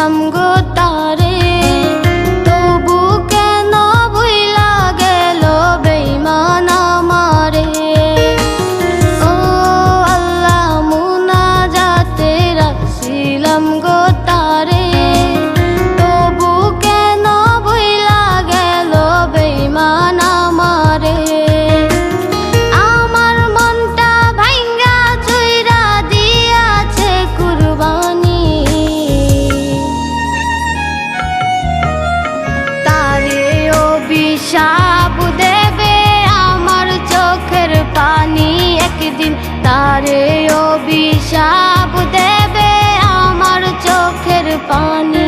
ছিলাম গো তারে, তবু কেন ভুইলা গেল বেঈমান আমারে। ও আল্লাহ মুনাজাতে রাখছিলাম গো তারে, তবু কেন ভুইলা গেল বেঈমান আমারে। আমার মনটা ভাঙ্গা চুইরা দিয়াছে কুরবানি, তারে অভিশাপ দেবে আমার চোখের পানি একদিন, তারে অভিশাপ দেবে আমার চোখের পানি।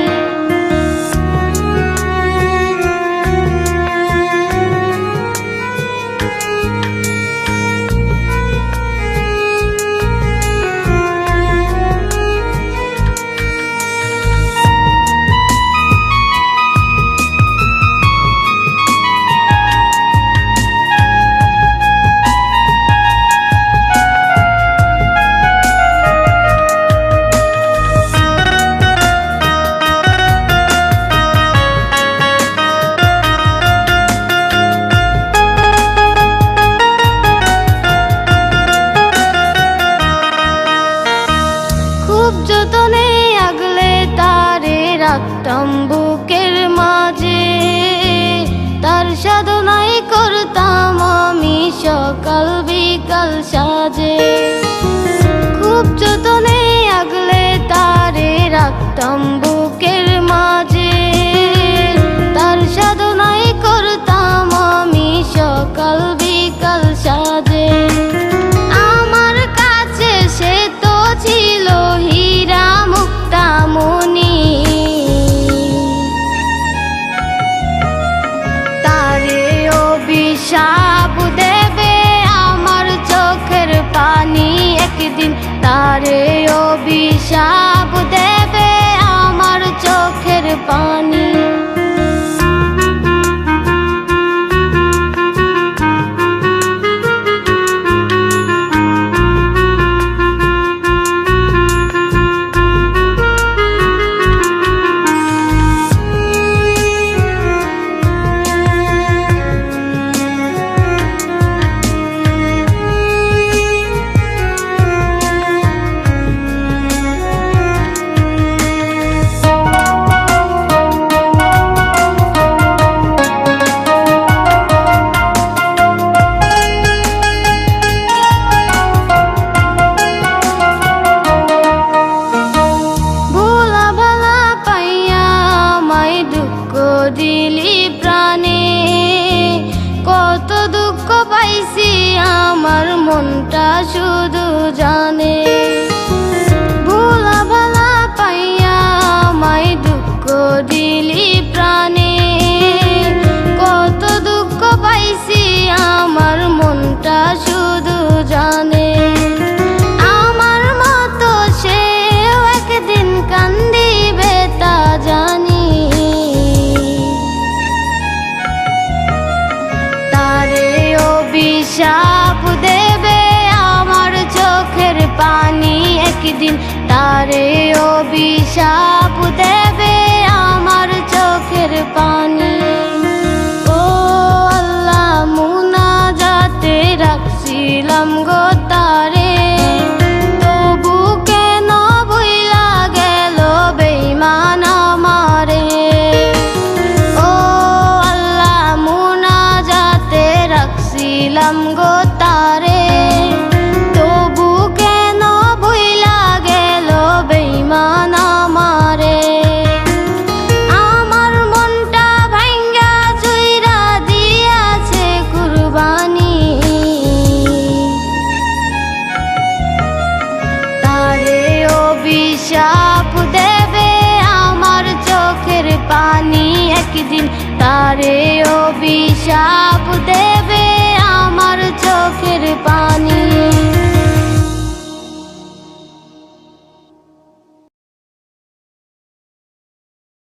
খুব যতনে আগলে তারে রাখতাম বুকের মাঝে, তার সাধনাই করতাম আমি সকাল বিকাল সাজে। খুব যতনে আগলে তারে রাখতাম বুকের মাঝে, তার সাধনাই করতাম আমি সকাল বিকাল সাজে। আমার কাছে সে তো ছিল হীরা মুক্তামণি, তারে অভিশাপ দেবে আমার চোখের পানি একদিন, তারে অভিশাপ দেবে আমার চোখের পানি। দিলি প্রাণে কত দুঃখ পাইছি আমার মনটা শুধু জানে। ভোলা ভালা পাইয়া আমায় দুঃখ দিলি প্রাণে, কত দুঃখ পাইছি আমার মনটা শুধু জানে। আমার মতো সেও একদিন কান্দিবে তা জানি, অভিশাপ দেবে আমার চোখের পানি একদিন, তারে